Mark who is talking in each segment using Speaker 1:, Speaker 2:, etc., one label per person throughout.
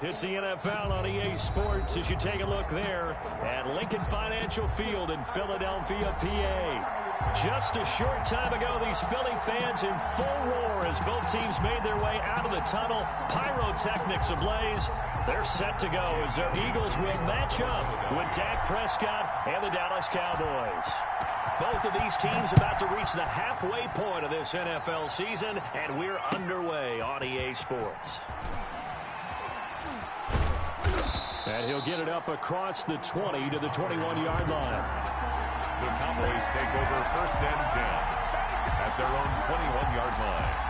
Speaker 1: It's the NFL on EA Sports as you take a look there at Lincoln Financial Field in Philadelphia, PA. Just a short time ago, these Philly fans in full roar as both teams made their way out of the tunnel. Pyrotechnics ablaze. They're set to go as their Eagles will match up with Dak Prescott and the Dallas Cowboys. Both of these teams about to reach the halfway point of this NFL season, and we're underway on EA Sports. And he'll get it up across the 20 to the 21-yard line.
Speaker 2: The Cowboys take over 1st and 10 at their own 21-yard line.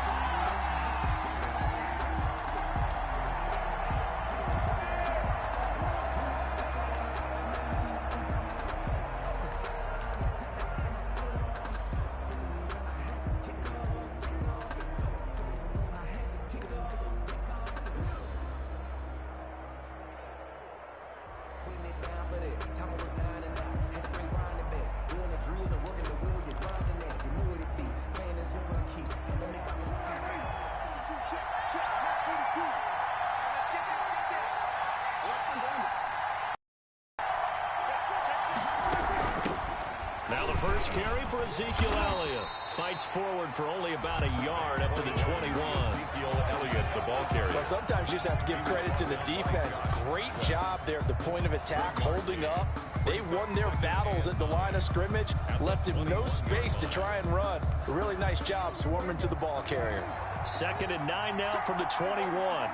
Speaker 1: Now the first carry for Ezekiel Elliott. Fights forward for only about a yard up to the 21.
Speaker 2: Ezekiel Elliott, the ball carrier.
Speaker 3: Well, sometimes you just have to give credit to the defense. Great job there at the point of attack, holding up. They won their battles at the line of scrimmage, left him no space to try and run. A really nice job swarming to the ball carrier.
Speaker 1: 2nd and 9 now from the 21.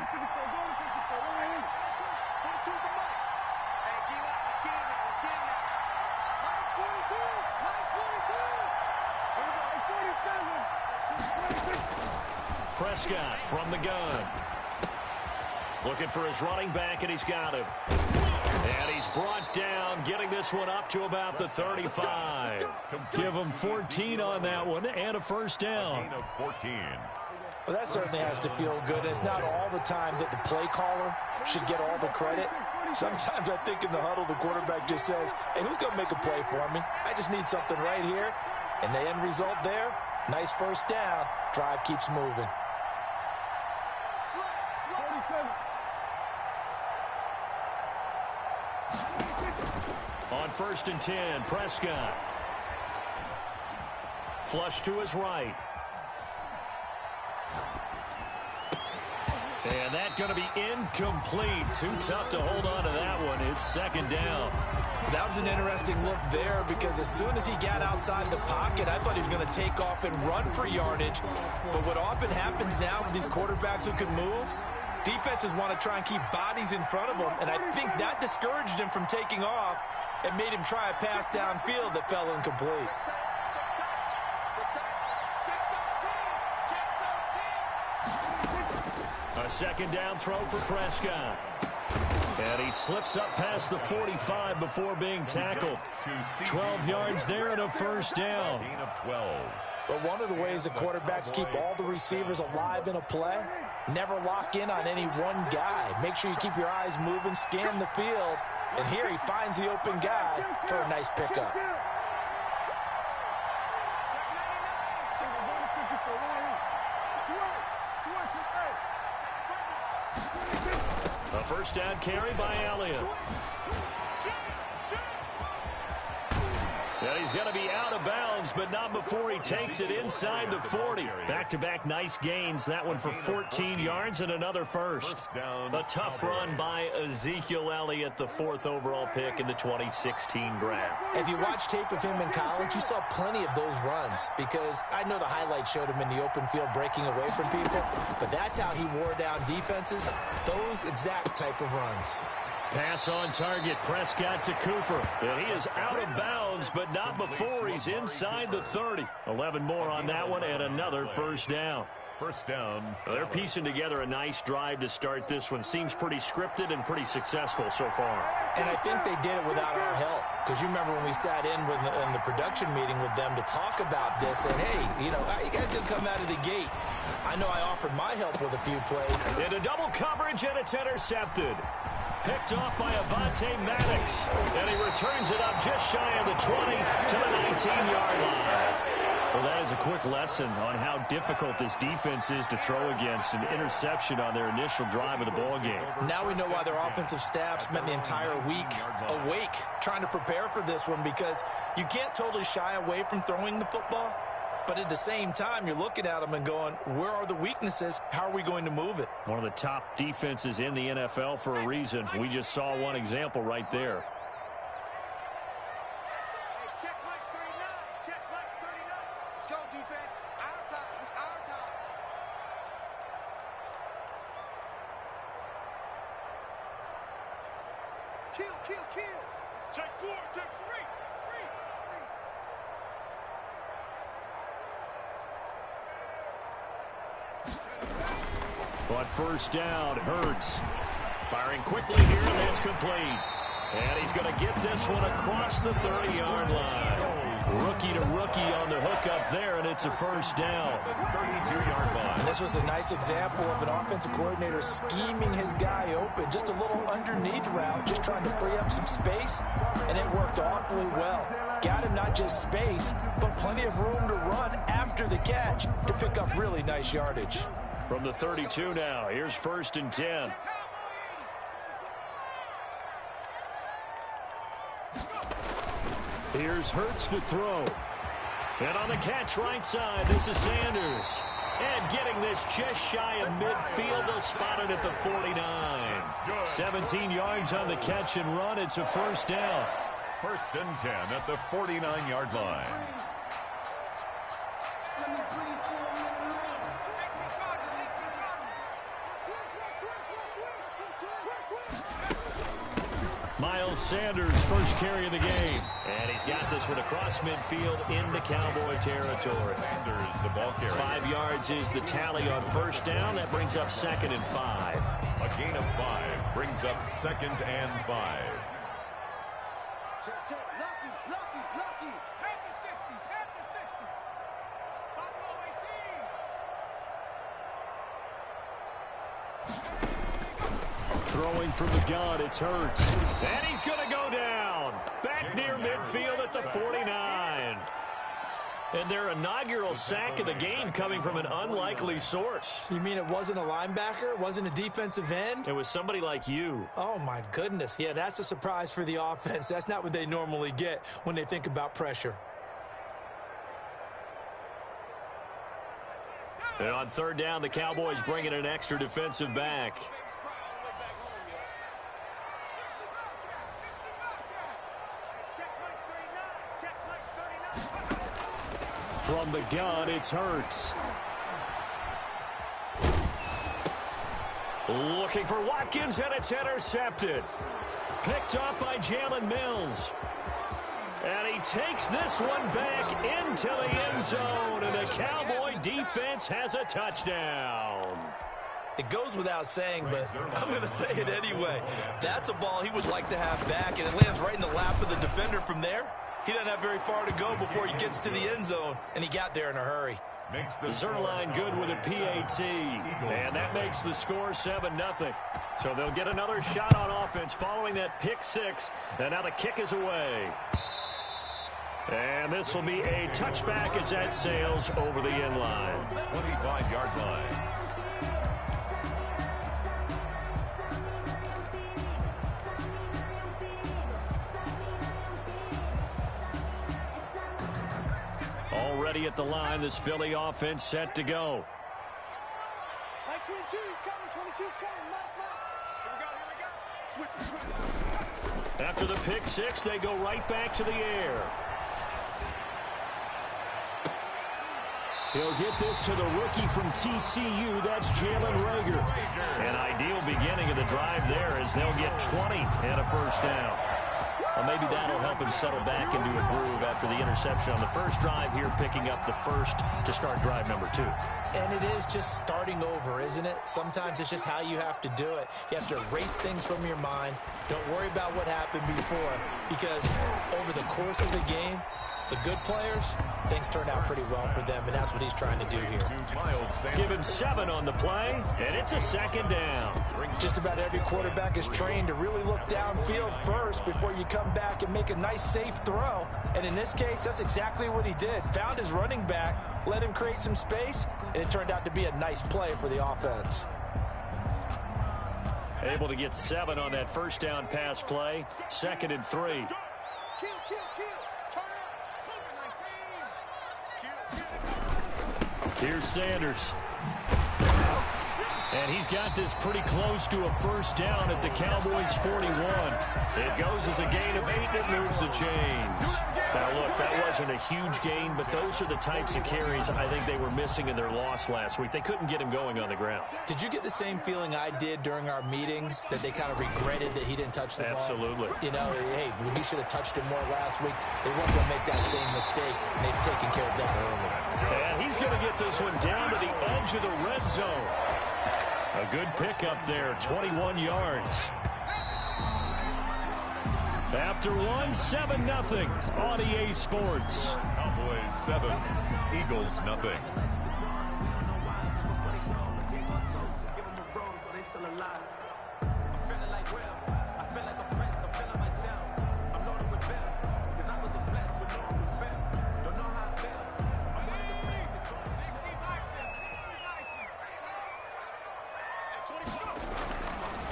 Speaker 1: Prescott from the gun. Looking for his running back, and he's got him. And he's brought down, getting this one up to about the 35. Give him 14 on that one and a first down.
Speaker 2: A gain of 14.
Speaker 3: Well, that certainly has to feel good. It's not all the time that the play caller should get all the credit. Sometimes I think in the huddle, the quarterback just says, hey, who's going to make a play for me? I just need something right here. And the end result there, nice first down. Drive keeps moving.
Speaker 1: On 1st and 10, Prescott. Flush to his right. And that's going to be incomplete. Too tough to hold on to that one. It's 2nd down.
Speaker 3: That was an interesting look there because as soon as he got outside the pocket, I thought he was going to take off and run for yardage. But what often happens now with these quarterbacks who can move, defenses want to try and keep bodies in front of them, and I think that discouraged him from taking off and made him try a pass downfield that fell incomplete.
Speaker 1: A 2nd down throw for Prescott. And he slips up past the 45 before being tackled. 12 yards there and a first down.
Speaker 2: Gain of 12.
Speaker 3: But one of the ways the quarterbacks keep all the receivers alive in a play, never lock in on any one guy. Make sure you keep your eyes moving, scan the field. And here he finds the open guy for a nice pickup.
Speaker 1: A first down carry by Elliott. And he's going to be out of bounds, but not before he takes it inside the 40. Back-to-back nice gains. That one for 14 yards and another first. A tough run by Ezekiel Elliott, the 4th overall pick in the 2016 draft.
Speaker 3: If you watch tape of him in college, you saw plenty of those runs because I know the highlights showed him in the open field breaking away from people, but that's how he wore down defenses, those exact type of runs.
Speaker 1: Pass on target, Prescott to Cooper. And he is out of bounds, but not before he's inside the 30. 11 more on that one and another first down.
Speaker 2: First down.
Speaker 1: They're piecing together a nice drive to start this one. Seems pretty scripted and pretty successful so far.
Speaker 3: And I think they did it without our help. Because you remember when we sat in the production meeting with them to talk about this, and hey, you know, how you guys didn't come out of the gate. I know I offered my help with a few plays.
Speaker 1: Into double coverage, and it's intercepted. Picked off by Avonte Maddox. And he returns it up just shy of the 20 to the 19-yard line. Well, that is a quick lesson on how difficult this defense is to throw against. An interception on their initial drive of the ball game.
Speaker 3: Now we know why their offensive staff spent the entire week awake trying to prepare for this one, because you can't totally shy away from throwing the football, but at the same time, you're looking at them and going, where are the weaknesses? How are we going to move it?
Speaker 1: One of the top defenses in the NFL for a reason. We just saw one example right there. On first down, Hurts firing quickly here, and that's complete. And he's going to get this one across the 30-yard line. Rookie to rookie on the hook up there, and it's a first down.
Speaker 2: 32-yard line.
Speaker 3: This was a nice example of an offensive coordinator scheming his guy open. Just a little underneath route, just trying to free up some space, and it worked awfully well. Got him not just space, but plenty of room to run after the catch to pick up really nice yardage.
Speaker 1: From the 32 now, here's first and 10. Here's Hurts to throw. And on the catch right side, this is Sanders. And getting this just shy of midfield, they'll spot it at the 49. 17 yards on the catch and run. It's a first down.
Speaker 2: First and 10 at the 49-yard line.
Speaker 1: Miles Sanders, first carry of the game. And he's got this one across midfield into Cowboy territory.
Speaker 2: Sanders, the ball carrier.
Speaker 1: 5 yards is the tally on first down. That brings up 2nd and 5.
Speaker 2: A gain of 5 brings up 2nd and 5.
Speaker 4: Lucky. Head to 60. Buffalo 18.
Speaker 1: Throwing from the gun, it's Hurts. And he's going to go down. Back near midfield at the 49. And their inaugural sack of the game coming from an unlikely source.
Speaker 3: You mean it wasn't a linebacker? It wasn't a defensive end?
Speaker 1: It was somebody like you.
Speaker 3: Oh, my goodness. Yeah, that's a surprise for the offense. That's not what they normally get when they think about pressure.
Speaker 1: And on third down, the Cowboys bring in an extra defensive back. From the gun, it's Hurts. Looking for Watkins, and it's intercepted. Picked up by Jalen Mills. And he takes this one back into the end zone, and the Cowboy defense has a touchdown.
Speaker 3: It goes without saying, but I'm going to say it anyway. That's a ball he would like to have back, and it lands right in the lap of the defender from there. He doesn't have very far to go before he gets to the end zone, and he got there in a hurry.
Speaker 1: Zerline good with a PAT, and that makes the score 7-0. So they'll get another shot on offense following that pick six, and now the kick is away. And this will be a touchback as that sails over the end line.
Speaker 2: 25-yard line.
Speaker 1: Already at the line, this Philly offense set to go.
Speaker 4: Mike 22 is coming. 22 is coming. Mike. Here we go.
Speaker 1: After the pick six, they go right back to the air. He'll get this to the rookie from TCU. That's Jalen Reagor. An ideal beginning of the drive there as they'll get 20 and a first down. Well, maybe that'll help him settle back into a groove after the interception on the first drive here, picking up the first to start drive number 2.
Speaker 3: And it is just starting over, isn't it? Sometimes it's just how you have to do it. You have to erase things from your mind. Don't worry about what happened before, because over the course of the game, The good players, things turn out pretty well for them, and that's what he's trying to do here.
Speaker 1: Give him 7 on the play, and it's a second down.
Speaker 3: Just about every quarterback is trained to really look downfield first before you come back and make a nice, safe throw. And in this case, that's exactly what he did. Found his running back, let him create some space, and it turned out to be a nice play for the offense.
Speaker 1: Able to get 7 on that first down pass play. 2nd and 3.
Speaker 4: Kill. Turn up.
Speaker 1: Here's Sanders. And he's got this pretty close to a first down at the Cowboys' 41. It goes as a gain of 8, and it moves the chains. Now, look, that wasn't a huge gain, but those are the types of carries I think they were missing in their loss last week. They couldn't get him going on the ground.
Speaker 3: Did you get the same feeling I did during our meetings, that they kind of regretted that he didn't touch the ball?
Speaker 1: Absolutely.
Speaker 3: You know, hey, he should have touched it more last week. They weren't going to make that same mistake, and they've taken care of that early.
Speaker 1: And he's going to get this one down to the edge of the red zone. A good pickup there, 21 yards. After 1, 7-0 on EA Sports.
Speaker 2: Cowboys 7, Eagles nothing.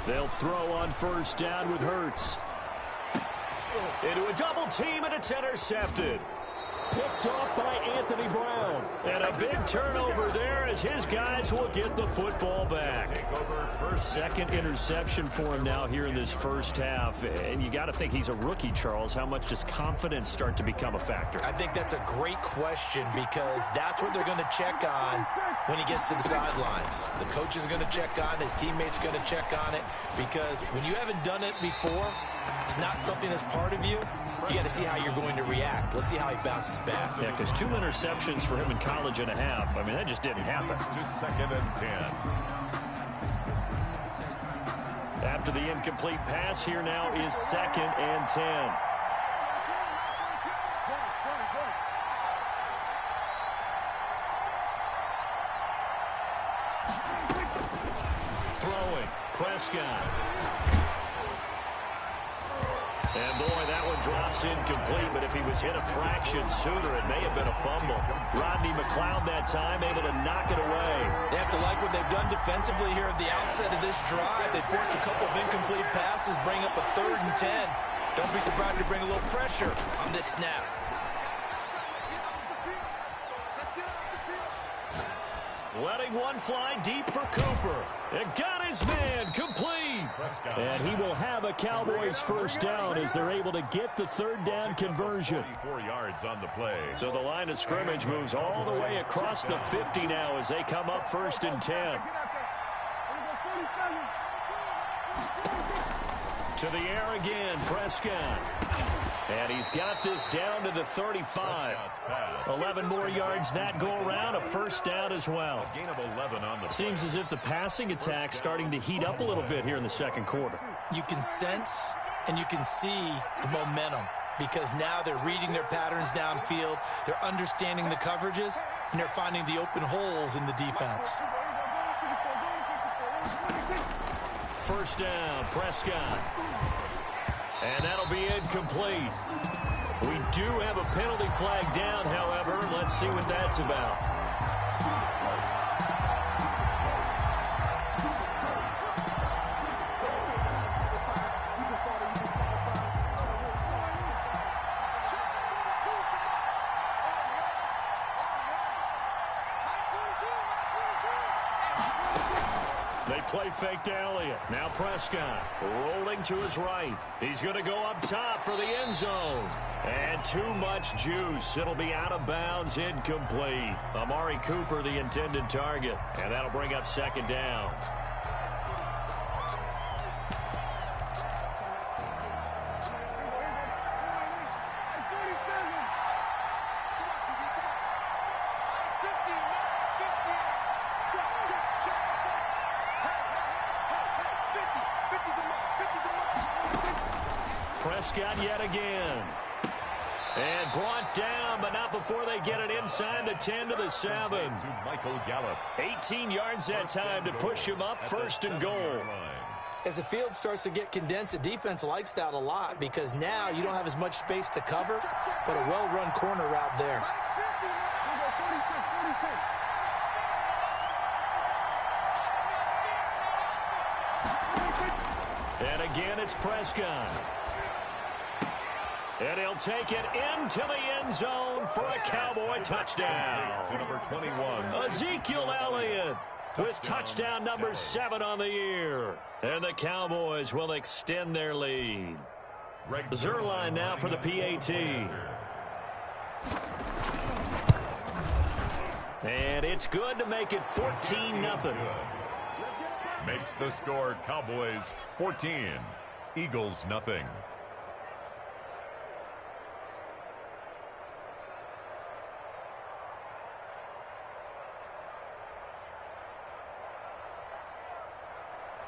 Speaker 1: They'll throw on first down with Hurts. Into a double team, and it's intercepted. Picked off by Anthony Brown. And a big turnover there as his guys will get the football back. Second interception for him now here in this first half. And you got to think he's a rookie, Charles. How much does confidence start to become a factor?
Speaker 3: I think that's a great question, because that's what they're going to check on when he gets to the sidelines. The coach is going to check on, his teammates are going to check on it, because when you haven't done it before, it's not something that's part of you. You got to see how you're going to react. Let's see how he bounces back.
Speaker 1: Yeah, because 2 interceptions for him in college and a half. I mean, that just didn't happen.
Speaker 2: To 2nd and 10.
Speaker 1: After the incomplete pass, here now is 2nd and 10. Throwing, Prescott. And boy, that one drops incomplete, but if he was hit a fraction sooner, it may have been a fumble. Rodney McLeod that time able to knock it away.
Speaker 3: They have to like what they've done defensively here at the outset of this drive. They forced a couple of incomplete passes, bring up a 3rd and 10. Don't be surprised to bring a little pressure on this snap.
Speaker 1: Letting one fly deep for Cooper. It got his man complete. And he will have a Cowboys first down as they're able to get the 3rd down conversion.
Speaker 2: 34 yards on the play.
Speaker 1: So the line of scrimmage moves all the way across the 50 now as they come up 1st and 10. To the air again, Prescott. And he's got this down to the 35. 11 more yards that go around, a first down as well.
Speaker 2: Gain of 11 on the
Speaker 1: Seems as if the passing attack's starting to heat up a little bit here in the second quarter.
Speaker 3: You can sense and you can see the momentum, because now they're reading their patterns downfield, they're understanding the coverages, and they're finding the open holes in the defense.
Speaker 1: First down, Prescott. And that'll be incomplete. We do have a penalty flag down, however. Let's see what that's about. They play fake to Elliott. Now Prescott rolling to his right. He's going to go up top for the end zone. And too much juice. It'll be out of bounds, incomplete. Amari Cooper, the intended target. And that'll bring up 2nd down. Prescott yet again. And brought down, but not before they get it inside the 10 to the 7.
Speaker 2: To Michael Gallup.
Speaker 1: 18 yards that time to push him up, 1st and goal.
Speaker 3: As the field starts to get condensed, the defense likes that a lot because now you don't have as much space to cover, but a well-run corner route there.
Speaker 1: And again, it's Prescott. And he'll take it into the end zone for a Cowboy touchdown.
Speaker 2: To number 21.
Speaker 1: Ezekiel Elliott with touchdown number 7 on the year. And the Cowboys will extend their lead. Zerline now for the PAT. And it's good to make it 14-0.
Speaker 2: Makes the score Cowboys 14, Eagles nothing.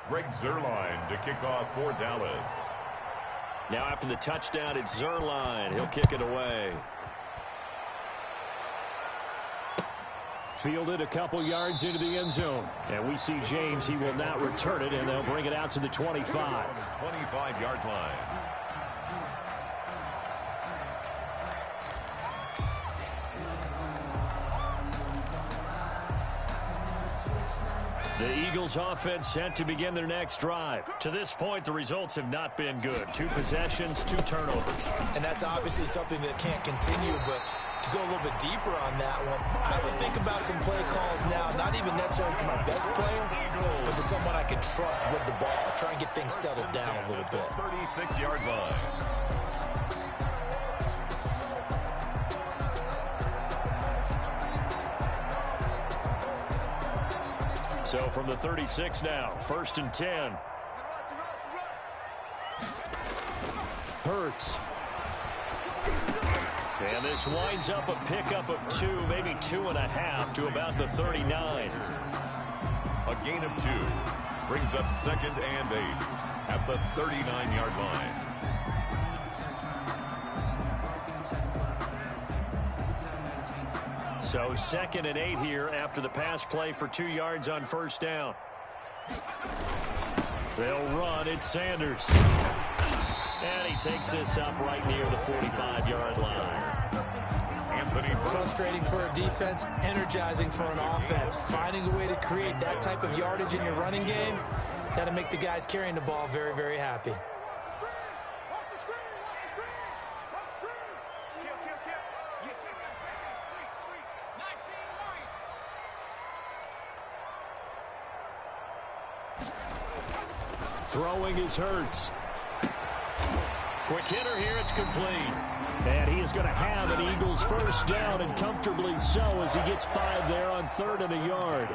Speaker 2: Greg Zuerlein to kick off for Dallas.
Speaker 1: Now after the touchdown, it's Zuerlein. He'll kick it away. Fielded a couple yards into the end zone. And we see James. He will not return it, and they'll bring it out to the 25.
Speaker 2: 25-yard line.
Speaker 1: The Eagles offense set to begin their next drive. To this point, the results have not been good. 2 possessions, 2 turnovers.
Speaker 3: And that's obviously something that can't continue, but to go a little bit deeper on that one, I would think about some play calls now, not even necessarily to my best player, but to someone I can trust with the ball. Try and get things settled down a little bit.
Speaker 2: 36-yard line.
Speaker 1: So from the 36 now, 1st and 10. Hurts. And this winds up a pickup of 2, maybe 2.5 to about the 39.
Speaker 2: A gain of 2 brings up 2nd and 8 at the 39-yard line.
Speaker 1: So 2nd and 8 here after the pass play for 2 yards on 1st down. They'll run. It's Sanders. And he takes this up right near the 45-yard line.
Speaker 3: Frustrating for a defense, energizing for an offense. Finding a way to create that type of yardage in your running game, that'll make the guys carrying the ball very, very happy.
Speaker 1: Throwing is Hurts. Quick hitter here, it's complete. And he is going to have an Eagles 1st down, and comfortably so, as he gets 5 there on 3rd and a yard.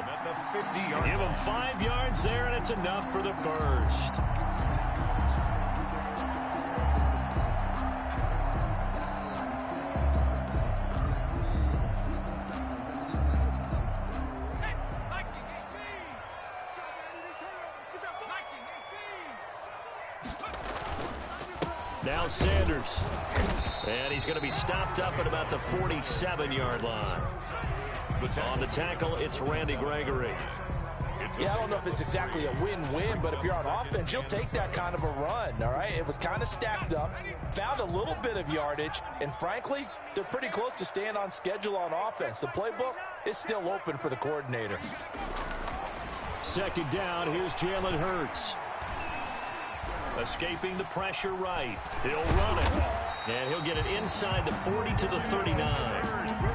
Speaker 1: Give him 5 yards there, and it's enough for the 1st. Now Sanders. And he's going to be stopped up at about the 47-yard line. On the tackle, it's Randy Gregory.
Speaker 3: Yeah, I don't know if it's exactly a win-win, but if you're on offense, you'll take that kind of a run, all right? It was kind of stacked up, found a little bit of yardage, and frankly, they're pretty close to staying on schedule on offense. The playbook is still open for the coordinator.
Speaker 1: 2nd down, here's Jalen Hurts. Escaping the pressure right. He'll run it. And he'll get it inside the 40 to the 39.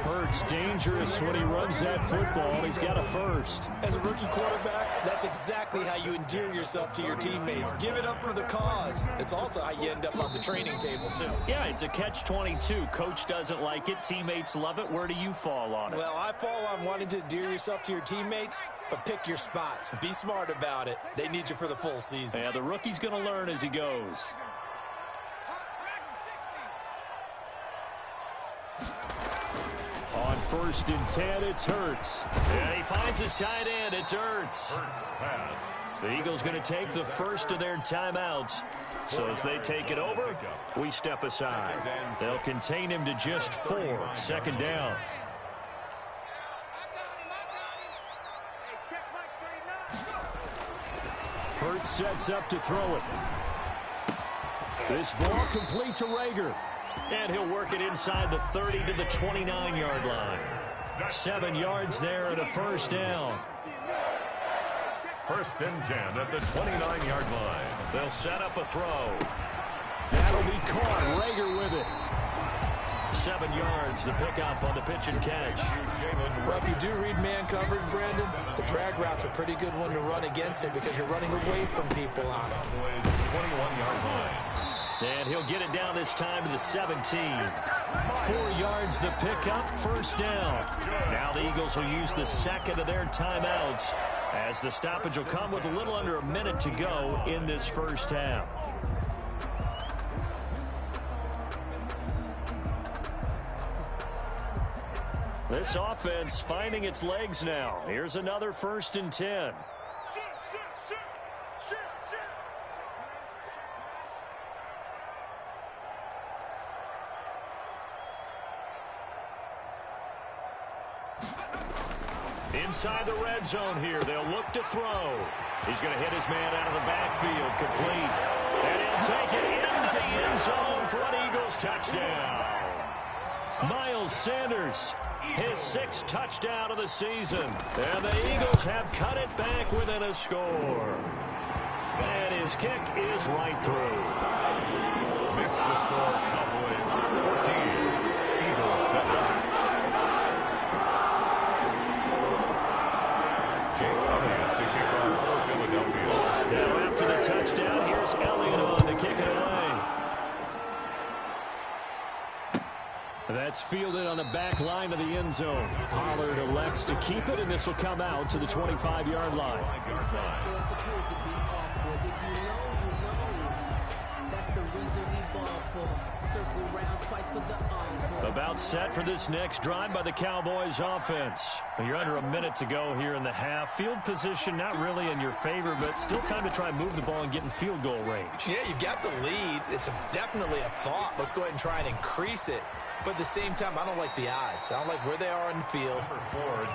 Speaker 1: Hurts dangerous when he runs that football. He's got a 1st.
Speaker 3: As a rookie quarterback, that's exactly how you endear yourself to your teammates. Give it up for the cause. It's also how you end up on the training table, too.
Speaker 1: Yeah, it's a catch-22. Coach doesn't like it. Teammates love it. Where do you fall on it?
Speaker 3: Well, I fall on wanting to endear yourself to your teammates, but pick your spots. Be smart about it. They need you for the full season.
Speaker 1: Yeah, the rookie's going to learn as he goes. On 1st and 10, it's Hurts. And he finds his tight end. It's Hurts.
Speaker 2: Hurts pass.
Speaker 1: The Eagles going to take the first of their timeouts. So as they take it over, we step aside. They'll contain him to just 4. Second down. Hurts sets up to throw it. This ball complete to Rager. And he'll work it inside the 30 to the 29-yard line. 7 yards there and a first down.
Speaker 2: First and 10 at the 29-yard line.
Speaker 1: They'll set up a throw. That'll be caught. Rager with it. 7 yards, the pickup on the pitch and catch.
Speaker 3: Well, if you do read man coverage, Brandon, the drag route's a pretty good one to run against it because you're running away from people on it.
Speaker 2: 21-yard line.
Speaker 1: And he'll get it down this time to the 17. 4 yards the pickup, first down. Now the Eagles will use the second of their timeouts as the stoppage will come with a little under a minute to go in this first half. This offense finding its legs now. Here's another first and 10. Inside the red zone here. They'll look to throw. He's going to hit his man out of the backfield. Complete. And he'll take it into the end zone for an Eagles touchdown. Miles Sanders, his 6th touchdown of the season. And the Eagles have cut it back within a score. And his kick is right through.
Speaker 2: Makes the score Cowboys 14. Eagles 7.
Speaker 1: Now after the touchdown, here's Elliott on to kick it away. That's fielded on the back line of the end zone. Pollard elects to keep it, and this will come out to the 25-yard line. About set for this next drive by the Cowboys offense. You're under a minute to go here in the half. Field position not really in your favor, but still time to try and move the ball and get in field goal range. Yeah, you've got the lead. It's definitely a thought. Let's go ahead and try and increase it. But at the same time, I don't like the odds. I don't like where they are in the field.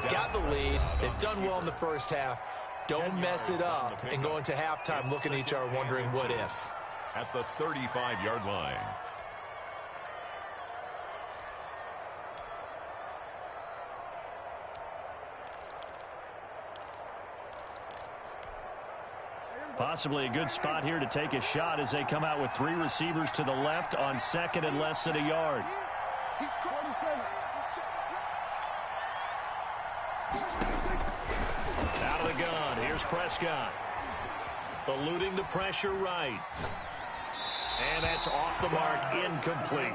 Speaker 1: Got the lead. They've done well in the first half. Don't mess it up and go into halftime looking at each other wondering what if.
Speaker 2: At the 35-yard line.
Speaker 1: Possibly a good spot here to take a shot as they come out with 3 receivers to the left on second and less than a yard. Out of the gun. Here's Prescott. Eluding the pressure right. And that's off the mark, incomplete.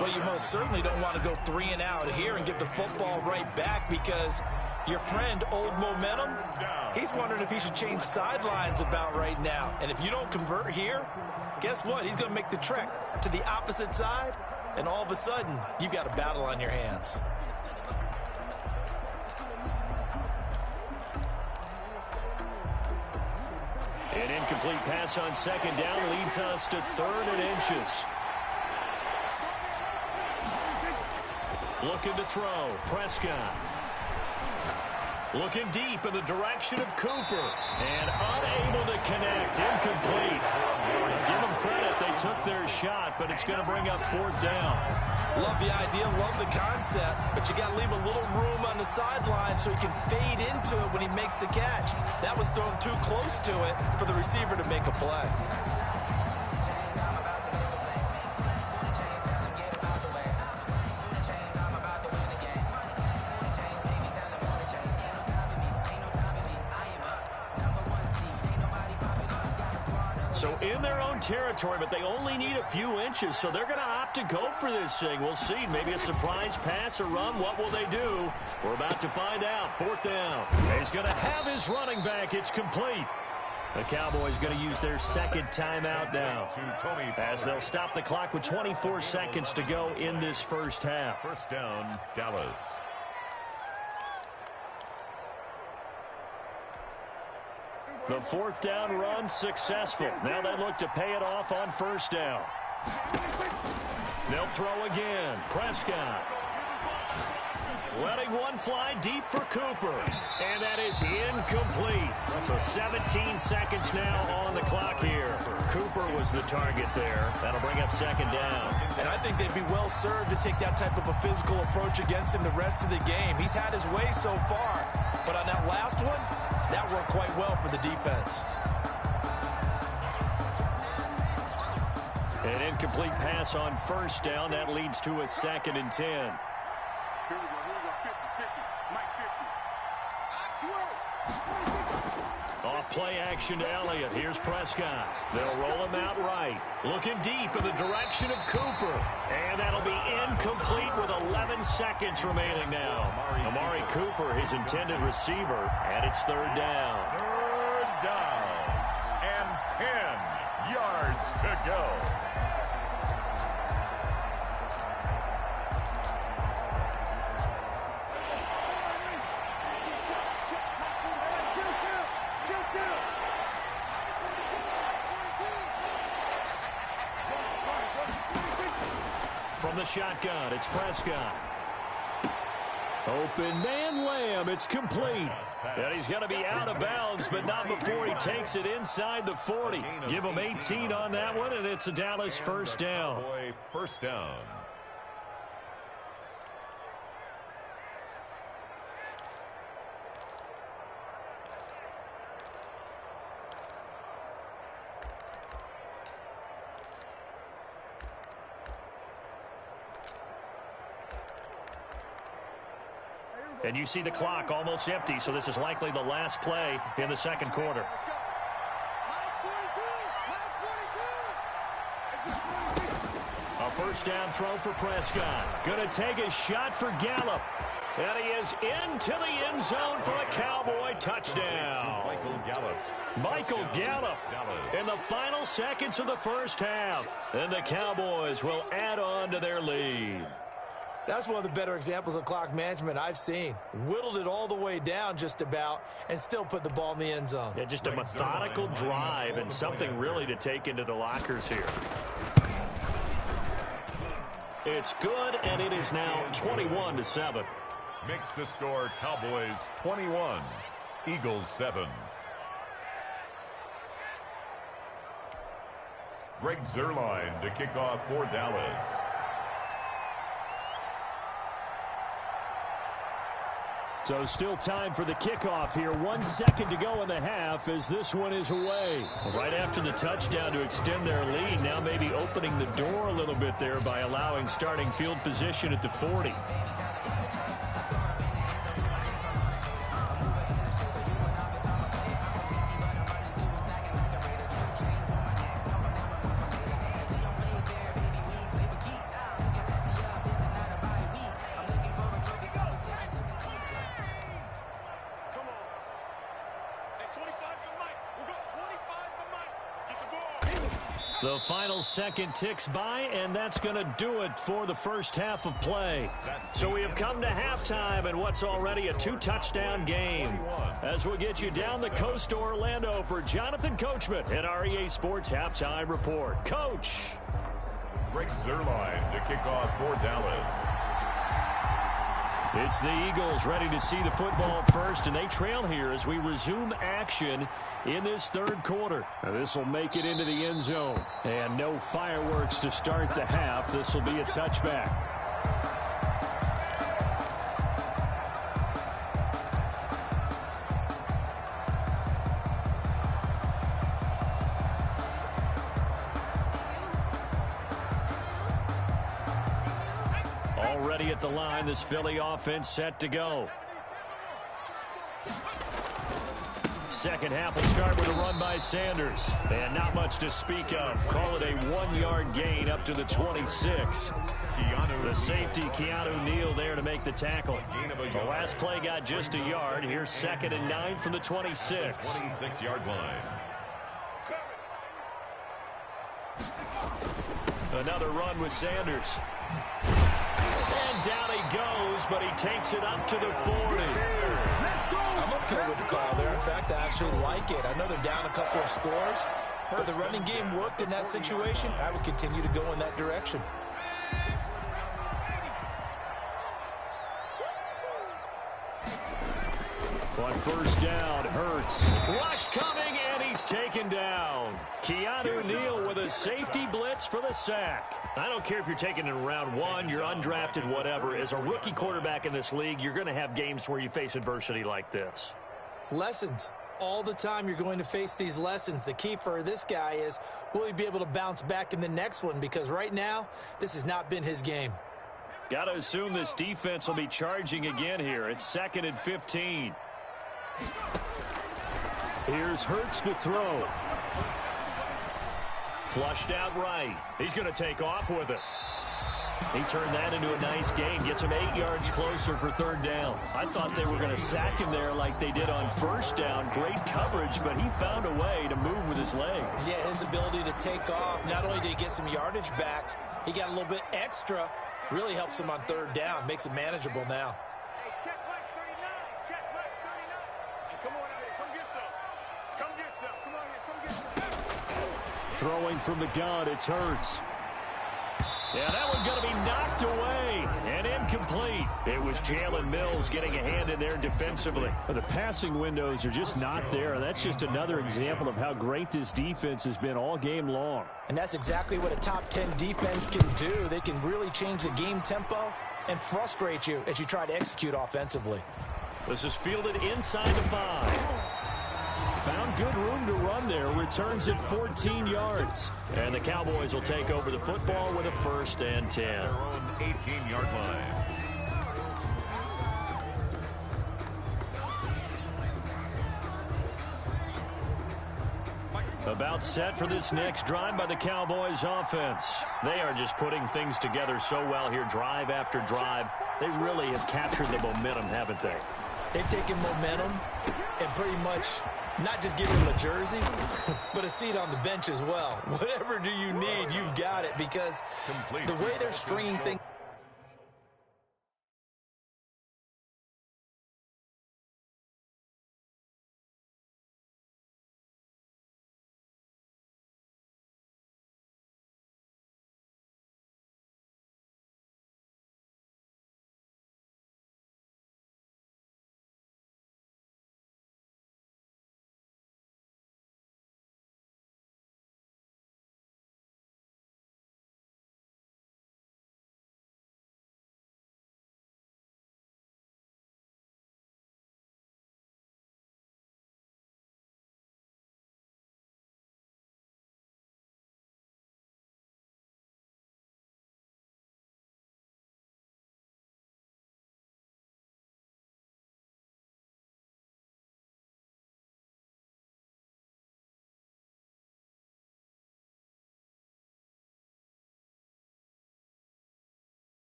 Speaker 1: Well, you most certainly don't want to go 3 and out here and get the football right back because your friend, Old Momentum, he's wondering if he should change sidelines about right now. And if you don't convert here, guess what? He's going to make the trek to the opposite side, and all of a sudden, you've got a battle on your hands. An incomplete pass on second down leads us to 3rd and inches. Looking to throw. Prescott. Looking deep in the direction of Cooper. And unable to connect. Incomplete. Give them credit. They took their shot, but it's going to bring up 4th down. Love the idea, love the concept, but you got to leave a little room on the sideline so he can fade into it when he makes the catch. That was thrown too close to it for the receiver to make a play. So in their own territory, but they only need a few inches, so they're going to opt to go for this thing. We'll see. Maybe a surprise pass or run. What will they do? We're about to find out. 4th down. He's going to have his running back. It's complete. The Cowboys going to use their 2nd timeout now as they'll stop the clock with 24 seconds to go in this first half.
Speaker 2: First down, Dallas.
Speaker 1: The fourth down run successful. Now they look to pay it off on first down. They'll throw again. Prescott. Letting one fly deep for Cooper. And that is incomplete. So 17 seconds now on the clock here. Cooper was the target there. That'll bring up second down.
Speaker 3: And I think they'd be well served to take that type of a physical approach against him the rest of the game. He's had his way so far. But on that last one, that worked quite well for the defense.
Speaker 1: An incomplete pass on first down. That leads to a 2nd and 10. Off play action to Elliott. Here's Prescott. They'll roll him out right. Looking deep in the direction of Cooper. And that'll be incomplete with 11 seconds remaining now. Amari Cooper, his intended receiver, and it's third down.
Speaker 2: Third down and 10 yards to go.
Speaker 1: From the shotgun, it's Prescott. Open man, Lamb. It's complete. And he's going to be out of bounds, but not before he takes it inside the 40. Give him 18 on that one, and it's a Dallas first down.
Speaker 2: First down.
Speaker 1: And you see the clock almost empty, so this is likely the last play in the second quarter. A first down throw for Prescott. Going to take a shot for Gallup. And he is into the end zone for a Cowboy touchdown. Michael Gallup in the final seconds of the first half. And the Cowboys will add on to their lead.
Speaker 3: That's one of the better examples of clock management I've seen. Whittled it all the way down just about and still put the ball in the end zone.
Speaker 1: Yeah, just a methodical drive and something really to take into the lockers here. It's good, and it is now 21-7.
Speaker 2: Makes the score Cowboys 21, Eagles 7. Greg Zuerlein to kick off for Dallas.
Speaker 1: So still time for the kickoff here. 1 second to go in the half as this one is away. Right after the touchdown to extend their lead, now maybe opening the door a little bit there by allowing starting field position at the 40. The final second ticks by, and that's going to do it for the first half of play. So we have come to halftime in what's already a 2-touchdown game. As we'll get you down the coast to Orlando for Jonathan Coachman at our EA Sports Halftime Report. Coach.
Speaker 2: Greg Zuerlein to kick off for Dallas.
Speaker 1: It's the Eagles ready to see the football first, and they trail here as we resume action in this third quarter. Now this will make it into the end zone. And no fireworks to start the half. This will be a touchback. Already at the line, this Philly offense set to go. Second half will start with a run by Sanders. And not much to speak of. Call it a 1-yard gain up to the 26. The safety, Keanu Neal, there to make the tackle. The last play got just a yard. Here's 2nd and 9 from the 26.
Speaker 2: 26-yard line.
Speaker 1: Another run with Sanders. And down he goes, but he takes it up to the 40.
Speaker 3: I'm go with the call there. In fact, I actually like it. I know they're down a couple of scores, but the running game worked in that situation. I would continue to go in that direction.
Speaker 1: On first down, Hurts. Rush coming, and he's taken down. Keanu Neal with a safety blitz for the sack. I don't care if you're taking it in round one, you're undrafted, whatever. As a rookie quarterback in this league, you're going to have games where you face adversity like this.
Speaker 3: Lessons. All the time you're going to face these lessons. The key for this guy is, will he be able to bounce back in the next one? Because right now, this has not been his game.
Speaker 1: Got to assume this defense will be charging again here. It's 2nd and 15. Here's Hurts to throw. Flushed out right. He's going to take off with it. He turned that into a nice gain. Gets him 8 yards closer for 3rd down. I thought they were going to sack him there like they did on 1st down. Great coverage, but he found a way to move with his legs.
Speaker 3: Yeah, his ability to take off. Not only did he get some yardage back, he got a little bit extra. Really helps him on 3rd down. Makes it manageable now.
Speaker 4: Hey, check back 39. Check back 39. Hey, come on out here. Come get some. Come get some. Come on here. Come get some.
Speaker 1: Throwing from the gun, it's Hurts. Yeah, that one's going to be knocked away and incomplete. It was Jalen Mills getting a hand in there defensively. But the passing windows are just not there. That's just another example of how great this defense has been all game long.
Speaker 3: And that's exactly what a top 10 defense can do. They can really change the game tempo and frustrate you as you try to execute offensively.
Speaker 1: This is fielded inside the 5. Found good room to run there. Returns it 14 yards. And the Cowboys will take over the football with a 1st and 10.
Speaker 2: Their own 18-yard line.
Speaker 1: About set for this next drive by the Cowboys offense. They are just putting things together so well here, drive after drive. They really have captured the momentum, haven't they?
Speaker 3: They've taken momentum and pretty much not just giving him a jersey, but a seat on the bench as well. Whatever do you need, you've got it, because the way they're stringing things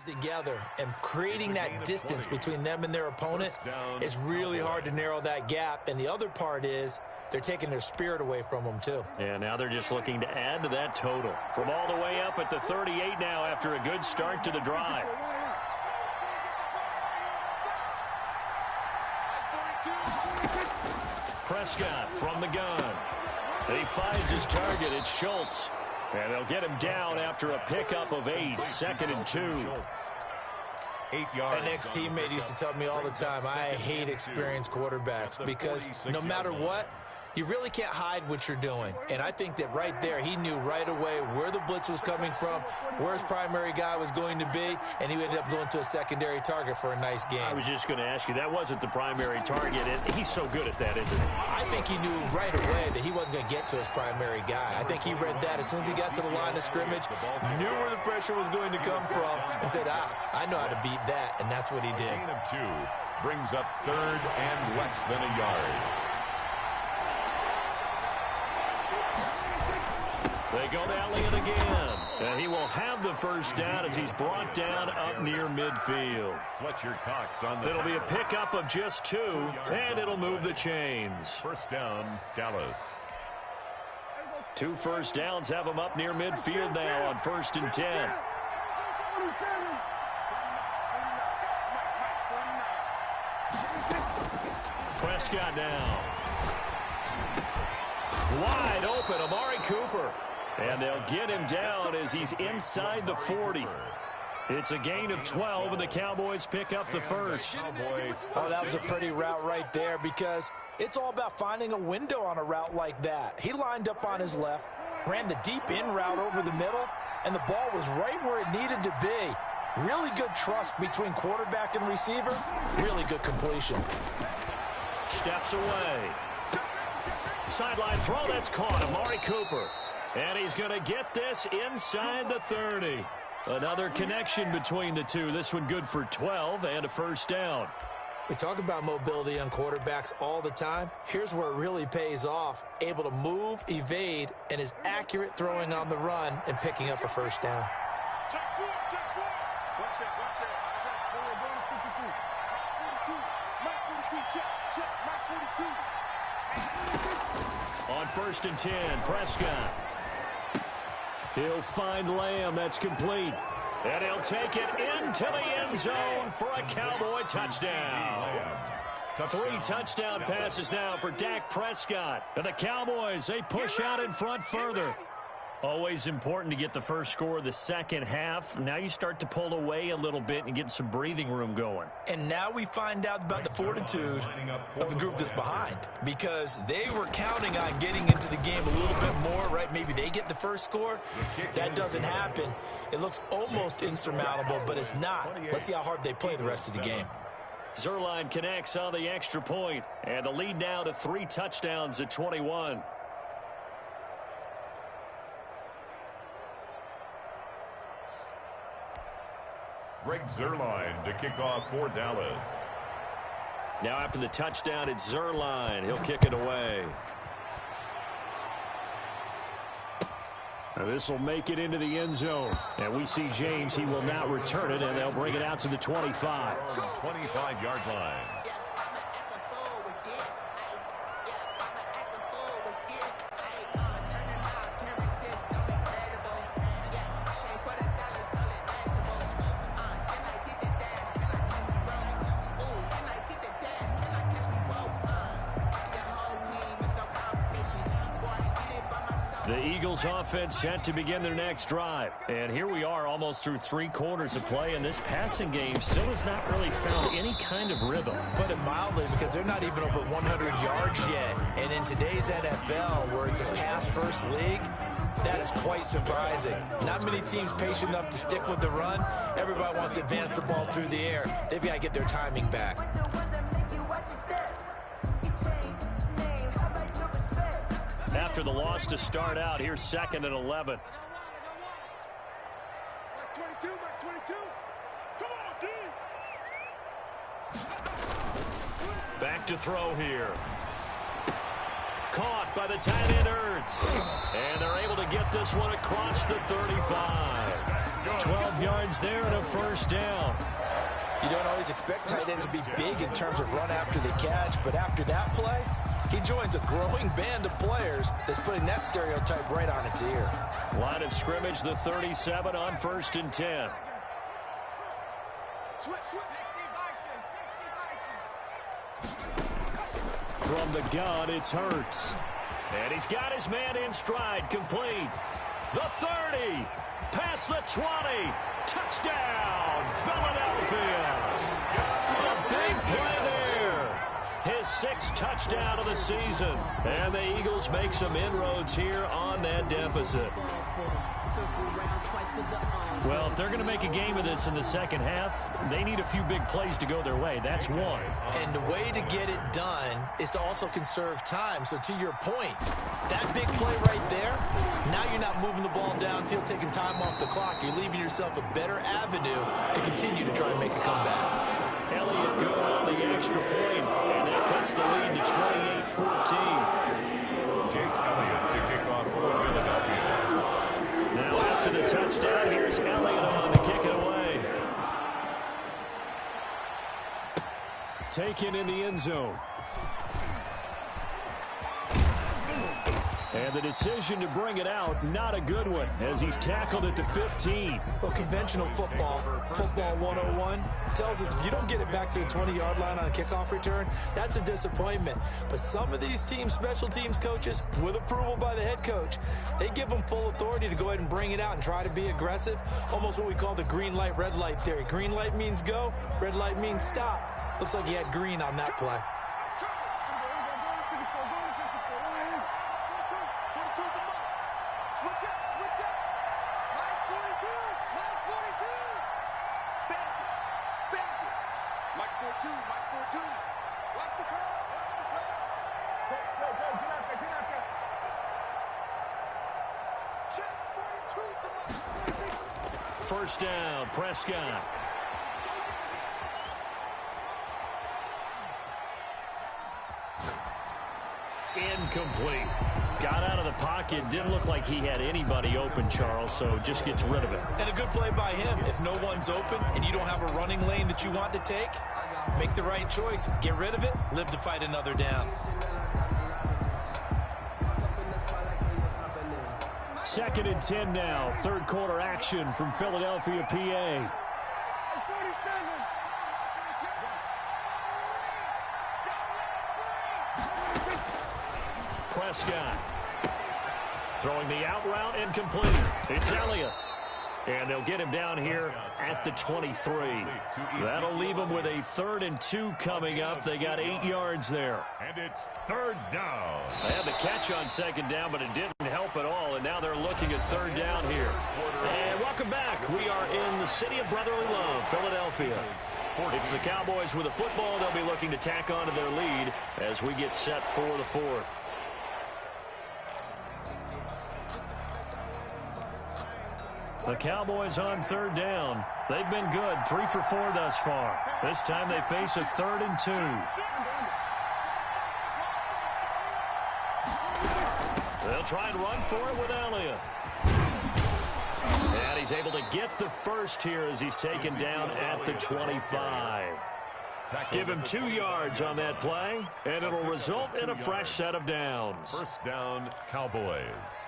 Speaker 3: together and creating that distance between them and their opponent, it's really hard to narrow that gap. And the other part is they're taking their spirit away from them too.
Speaker 1: And now they're just looking to add to that total. From all the way up at the 38 now after a good start to the drive. Prescott from the gun. He finds his target. It's Schultz. And they'll get him down after a pickup of 8, 2nd and 2.
Speaker 2: 8 yards.
Speaker 3: An ex-teammate used to tell me all the time, I hate experienced quarterbacks because no matter what, you really can't hide what you're doing. And I think that right there, he knew right away where the blitz was coming from, where his primary guy was going to be, and he ended up going to a secondary target for a nice game.
Speaker 1: I was just going to ask you, that wasn't the primary target, and he's so good at that, isn't he?
Speaker 3: I think he knew right away that he wasn't going to get to his primary guy. I think he read that as soon as he got to the line of scrimmage, knew where the pressure was going to come from, and said, I know how to beat that, and that's what he did.
Speaker 2: Gain of 2 brings up 3rd and less than a yard.
Speaker 1: They go to Elliott again. And he will have the first down as he's brought down up near midfield.
Speaker 2: Fletcher Cox on the
Speaker 1: It'll be a pickup of just 2, and it'll move the chains.
Speaker 2: First down, Dallas.
Speaker 1: 2 first downs have him up near midfield now on 1st and 10. Prescott now. Wide open, Amari Cooper. And they'll get him down as he's inside the 40. It's a gain of 12, and the Cowboys pick up the first.
Speaker 3: Oh, that was a pretty route right there because it's all about finding a window on a route like that. He lined up on his left, ran the deep in route over the middle, and the ball was right where it needed to be. Really good trust between quarterback and receiver. Really good completion.
Speaker 1: Steps away. Sideline throw, that's caught. Amari Cooper. And he's going to get this inside the 30. Another connection between the two. This one good for 12 and a first down.
Speaker 3: We talk about mobility on quarterbacks all the time. Here's where it really pays off. Able to move, evade, and is accurate throwing on the run and picking up a first down.
Speaker 4: Check 4, check 4. Watch that, watch that. I got 42. Mike 42, check, Mike 42.
Speaker 1: On 1st and 10, Prescott. He'll find Lamb. That's complete. And he'll take it into the end zone for a Cowboy touchdown. 3 touchdown passes now for Dak Prescott. And the Cowboys, they push out in front further. Always important to get the first score of the second half. Now you start to pull away a little bit and get some breathing room going.
Speaker 3: And now we find out about the fortitude of the group that's behind, because they were counting on getting into the game a little bit more, right? Maybe they get the first score. That doesn't happen. It looks almost insurmountable, but it's not. Let's see how hard they play the rest of the game.
Speaker 1: Zerline connects on the extra point, and the lead now to 3 touchdowns at 21.
Speaker 2: Greg Zerline to kick off for Dallas.
Speaker 1: Now after the touchdown, it's Zerline. He'll kick it away. Now this will make it into the end zone. And we see James. He will not return it, and they'll bring it out to the 25.
Speaker 2: 25-yard line.
Speaker 1: The Eagles offense set to begin their next drive. And here we are almost through 3 quarters of play, and this passing game still has not really found any kind of rhythm.
Speaker 3: Put it mildly, because they're not even over 100 yards yet. And in today's NFL, where it's a pass-first league, that is quite surprising. Not many teams patient enough to stick with the run. Everybody wants to advance the ball through the air. They've got to get their timing back.
Speaker 1: After the loss to start out, here's 2nd and 11.
Speaker 4: That's 22, that's 22. Come on, dude.
Speaker 1: Back to throw here. Caught by the tight end Ertz. And they're able to get this one across the 35.
Speaker 2: Good.
Speaker 1: 12 yards there and a first down.
Speaker 3: You don't always expect tight ends to be big in terms of run after the catch, but after that play, he joins a growing band of players that's putting that stereotype right on its ear.
Speaker 1: Line of scrimmage, the 37 on 1st and 10. From the gun, it's Hurts. And he's got his man in stride, complete. The 30, past the 20, touchdown, Philadelphia. A big play there. His 6th touchdown of the season. And the Eagles make some inroads here on that deficit. Well, if they're going to make a game of this in the second half, they need a few big plays to go their way. That's one.
Speaker 3: And the way to get it done is to also conserve time. So to your point, that big play right there, now you're not moving the ball downfield, taking time off the clock. You're leaving yourself a better avenue to continue to try and make a comeback.
Speaker 1: Elliott good on the extra point, and that cuts the lead to 28-14.
Speaker 2: Jake Elliott to kick off for Philadelphia.
Speaker 1: Now after the touchdown, here's Elliott on to kick it away. Taken in the end zone. And the decision to bring it out, not a good one, as he's tackled at the 15.
Speaker 3: Well, conventional football 101, tells us if you don't get it back to the 20-yard line on a kickoff return, that's a disappointment. But some of these teams, special teams coaches, with approval by the head coach, they give them full authority to go ahead and bring it out and try to be aggressive, almost what we call the green light, red light theory. Green light means go, red light means stop. Looks like he had green on that play.
Speaker 4: Switch up. Line 42. Bandit. Mike 42. Watch the curve. Go. Get out there. Check 42.
Speaker 1: First down, Prescott. Incomplete. Got out of the pocket. Didn't look like he had anybody open, Charles, so just gets rid of it.
Speaker 3: And a good play by him. If no one's open and you don't have a running lane that you want to take, make the right choice. Get rid of it. Live to fight another down.
Speaker 1: 2nd and 10 now. Third quarter action from Philadelphia, PA. Prescott. Throwing the out route incomplete. It's Elliott. And they'll get him down here at the 23. That'll leave him with a 3rd and 2 coming up. They got 8 yards there.
Speaker 2: And it's 3rd down.
Speaker 1: They had the catch on 2nd down, but it didn't help at all. And now they're looking at 3rd down here. And welcome back. We are in the city of brotherly love, Philadelphia. It's the Cowboys with the football. They'll be looking to tack on to their lead as we get set for the 4th. The Cowboys on 3rd down. They've been good, 3 for 4 thus far. This time they face a 3rd and 2. They'll try and run for it with Elliott. And he's able to get the first here as he's taken down at the 25. Give him 2 yards on that play, and it'll result in a fresh set of downs.
Speaker 2: First down, Cowboys.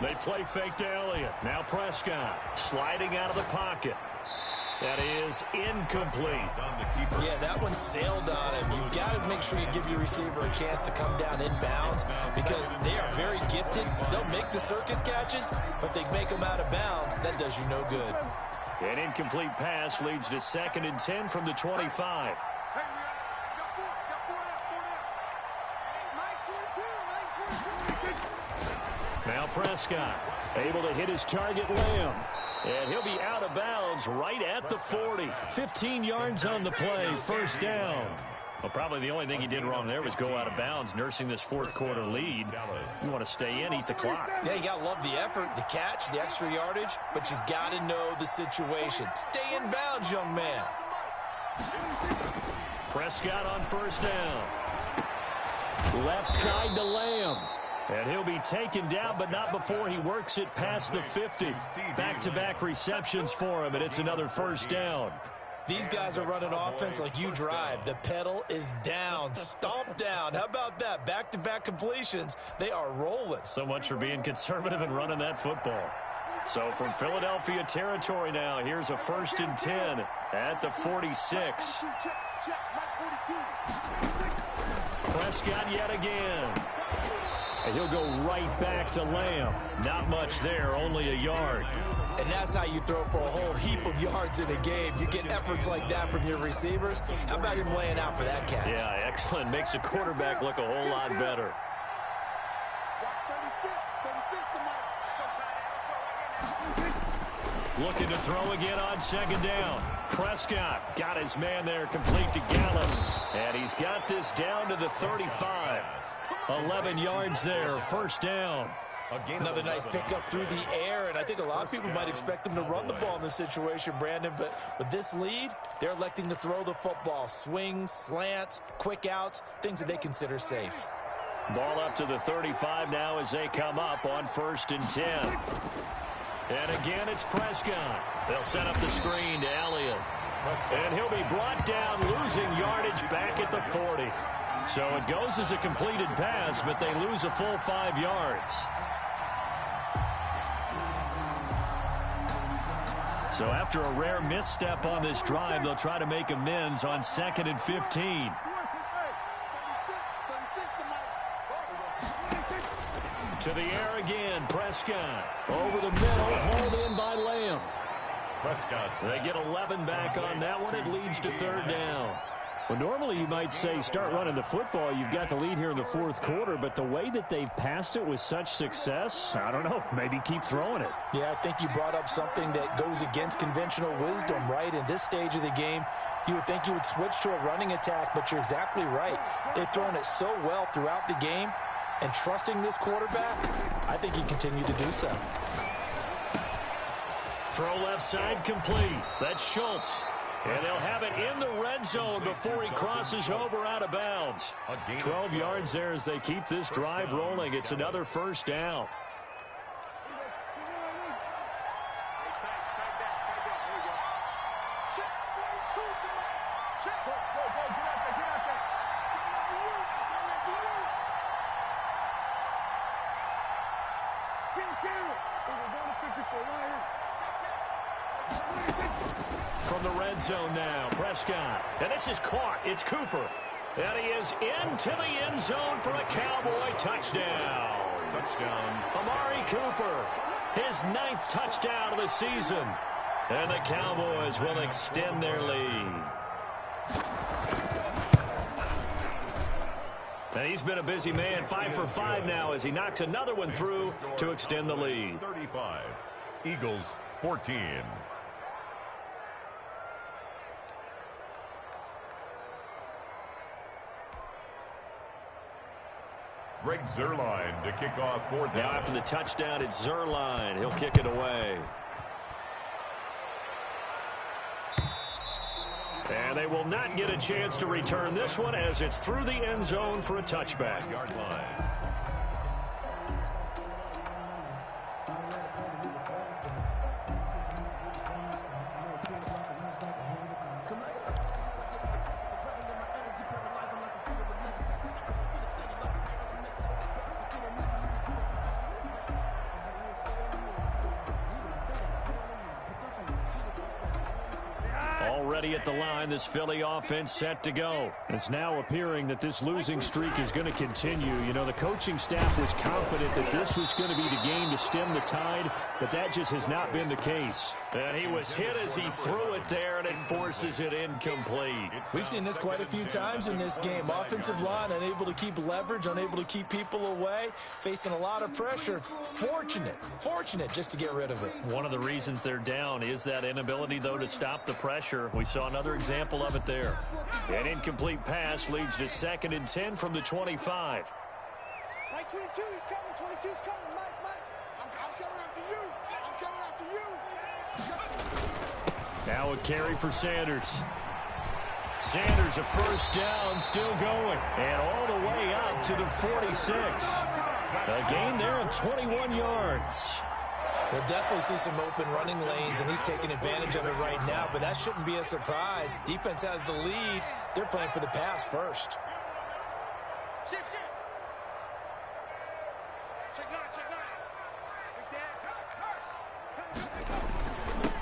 Speaker 1: They play fake to Elliott. Now Prescott sliding out of the pocket. That is incomplete.
Speaker 3: Yeah, that one sailed on him. You've got to make sure you give your receiver a chance to come down inbounds because they are very gifted. They'll make the circus catches, but they make them out of bounds. That does you no good.
Speaker 1: An incomplete pass leads to 2nd and 10 from the 25. Now Prescott able to hit his target, Lamb. And he'll be out of bounds right at the 40. 15 yards on the play, first down. Well, probably the only thing he did wrong there was go out of bounds, nursing this fourth quarter lead. You want to stay in, eat the clock.
Speaker 3: Yeah, you got to love the effort, the catch, the extra yardage, but you got to know the situation. Stay in bounds, young man.
Speaker 1: Prescott on first down. Left side to Lamb. And he'll be taken down, but not before he works it past the 50. Back-to-back receptions for him, and it's another first down.
Speaker 3: These guys are running offense like you drive. The pedal is down, stomp down. How about that? Back-to-back completions. They are rolling.
Speaker 1: So much for being conservative and running that football. So from Philadelphia territory now, here's a 1st and 10 at the 46. Prescott yet again. And he'll go right back to Lamb. Not much there, only a yard.
Speaker 3: And that's how you throw for a whole heap of yards in a game. You get efforts like that from your receivers. How about him laying out for that catch?
Speaker 1: Yeah, excellent. Makes the quarterback look a whole lot better. Looking to throw again on second down. Prescott got his man there complete to Gallup. And he's got this down to the 35. 11 yards there, first down.
Speaker 3: Another nice pickup through the air, and I think a lot of people might expect him to run the ball in this situation, Brandon, but with this lead, they're electing to throw the football. Swings, slants, quick outs, things that they consider safe.
Speaker 1: Ball up to the 35 now as they come up on 1st and 10. And again, it's Prescott. They'll set up the screen to Elliott. And he'll be brought down, losing yardage back at the 40. So it goes as a completed pass, but they lose a full 5 yards. So after a rare misstep on this drive, they'll try to make amends on 2nd and 15. To the air again, Prescott. Over the middle, hauled in by Lamb.
Speaker 2: Prescott.
Speaker 1: They get 11 back on that one. It leads to 3rd down. Well, normally you might say start running the football. You've got the lead here in the 4th quarter, but the way that they've passed it with such success, I don't know, maybe keep throwing it.
Speaker 3: Yeah, I think you brought up something that goes against conventional wisdom, right? In this stage of the game, you would think you would switch to a running attack, but you're exactly right. They've thrown it so well throughout the game, and trusting this quarterback, I think he continued to do so.
Speaker 1: Throw left side complete. That's Schultz. And they'll have it in the red zone before he crosses over out of bounds. 12 yards there as they keep this drive rolling. It's another first down. From the red zone now, Prescott. And this is caught. It's Cooper. And he is into the end zone for a Cowboy touchdown.
Speaker 2: Touchdown.
Speaker 1: Amari Cooper, his 9th touchdown of the season. And the Cowboys will extend their lead. And he's been a busy man, 5 for 5 now as he knocks another one through to extend the lead.
Speaker 2: 35. Eagles 14. Greg Zuerlein to kick off 4th down.
Speaker 1: Now after the touchdown, it's Zuerlein. He'll kick it away. And they will not get a chance to return this one as it's through the end zone for a touchback.
Speaker 2: Yard line.
Speaker 1: Already at the line, this Philly offense set to go. It's now appearing that this losing streak is going to continue. You know, the coaching staff was confident that this was going to be the game to stem the tide, but that just has not been the case. And he was hit as he threw it there, and it forces it incomplete.
Speaker 3: We've seen this quite a few times in this game. Offensive line unable to keep leverage, unable to keep people away, facing a lot of pressure. Fortunate just to get rid of it.
Speaker 1: One of the reasons they're down is that inability, though, to stop the pressure. We saw another example of it there. An incomplete pass leads to 2nd and 10 from the 25.
Speaker 4: Mike 22, he's coming. 22's coming. Mike. I'm coming after you. I'm coming after you.
Speaker 1: Now a carry for Sanders. Sanders, a first down, still going. And all the way up to the 46. A gain there of 21 yards.
Speaker 3: We'll definitely see some open running lanes, and he's taking advantage of it right now, but that shouldn't be a surprise. Defense has the lead. They're playing for the pass first.
Speaker 4: Shift. Check nine.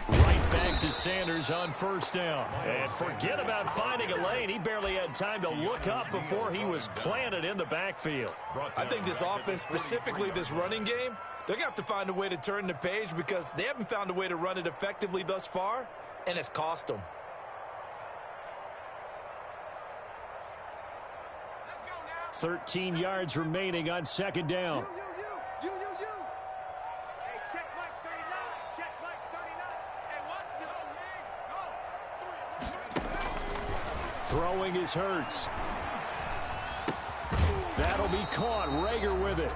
Speaker 1: Right back to Sanders on first down. And forget about finding a lane. He barely had time to look up before he was planted in the backfield.
Speaker 3: I think this offense, specifically this running game, they're going to have to find a way to turn the page because they haven't found a way to run it effectively thus far, and it's cost them.
Speaker 1: 13 yards remaining on 2nd down.
Speaker 4: You. Hey, check Mike 39. Check Mike 39. Hey, watch this. Go.
Speaker 1: Throwing is Hurts. That'll be caught. Rager with it.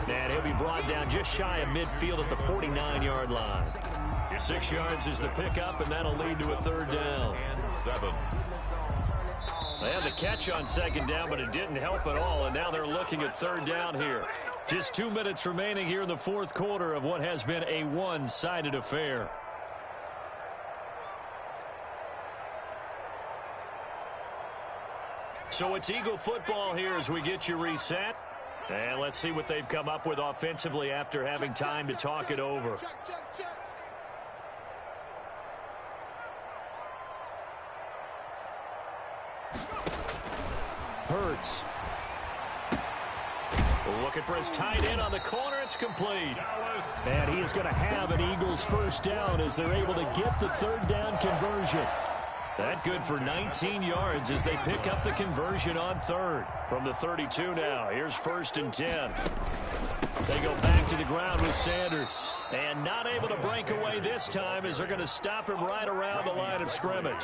Speaker 1: And he'll be brought down just shy of midfield at the 49-yard line. 6 yards is the pickup, and that'll lead to a 3rd down.
Speaker 2: And 7.
Speaker 1: They had the catch on 2nd down, but it didn't help at all, and now they're looking at 3rd down here. Just 2 minutes remaining here in the 4th quarter of what has been a one-sided affair. So it's Eagle football here as we get you reset. And let's see what they've come up with offensively after having time to talk it over.
Speaker 4: Check.
Speaker 1: Hurts. Looking for his tight end on the corner. It's complete. And he is going to have an Eagles first down as they're able to get the 3rd down conversion. That good for 19 yards as they pick up the conversion on 3rd. From the 32 now, here's 1st and 10. They go back to the ground with Sanders. And not able to break away this time as they're going to stop him right around the line of scrimmage.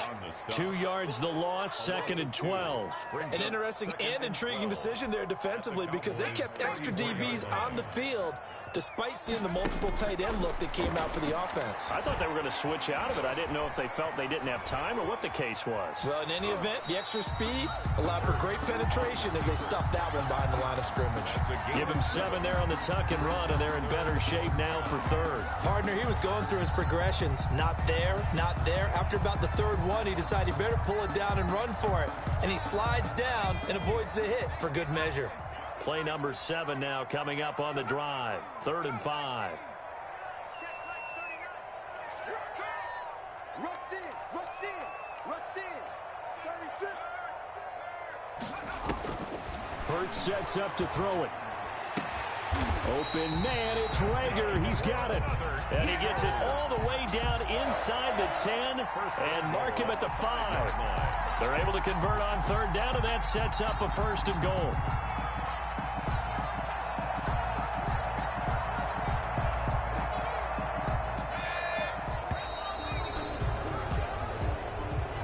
Speaker 1: 2 yards the loss, 2nd and 12.
Speaker 3: An interesting and intriguing decision there defensively because they kept extra DBs on the field despite seeing the multiple tight end look that came out for the offense.
Speaker 1: I thought they were going to switch out of it. I didn't know if they felt they didn't have time or what the case was.
Speaker 3: Well, in any event, the extra speed allowed for great penetration as they stuffed that one behind the line of scrimmage.
Speaker 1: Give him 7 there on the tuck and run, and they're in better shape now for 3rd.
Speaker 3: Partner, he was going through his progressions. Not there. After about the 3rd one, he decided he better pull it down and run for it. And he slides down and avoids the hit for good measure.
Speaker 1: Play number 7 now coming up on the drive. 3rd and 5.
Speaker 4: Rush in. 36.
Speaker 1: Hurts sets up to throw it. Open man, it's Rager. He's got it. And he gets it all the way down inside the 10 and mark him at the 5. They're able to convert on 3rd down, and that sets up a 1st and goal.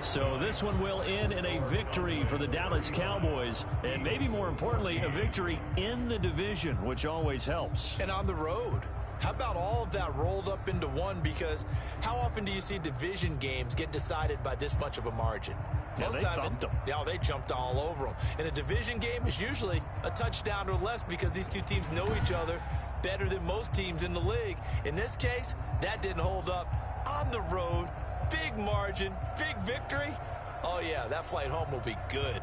Speaker 1: So this one will end in a victory for the Dallas Cowboys, and maybe more importantly, a victory in the division, which always helps.
Speaker 3: And on the road. How about all of that rolled up into one? Because how often do you see division games get decided by this much of a margin?
Speaker 1: Yeah, they thumped them.
Speaker 3: Yeah, they jumped all over them. And a division game is usually a touchdown or less because these two teams know each other better than most teams in the league. In this case, that didn't hold up. On the road, big margin, big victory. Oh, yeah, that flight home will be good.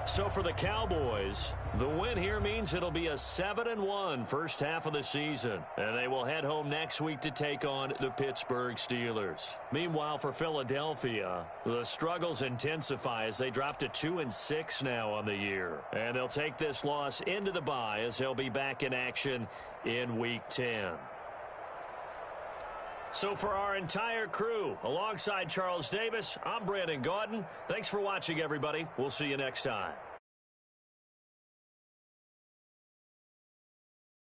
Speaker 1: So for the Cowboys, the win here means it'll be a 7-1 first half of the season. And they will head home next week to take on the Pittsburgh Steelers. Meanwhile, for Philadelphia, the struggles intensify as they drop to 2-6 now on the year. And they'll take this loss into the bye as they'll be back in action in Week 10. So for our entire crew, alongside Charles Davis, I'm Brandon Gaudin. Thanks for watching, everybody. We'll see you next time.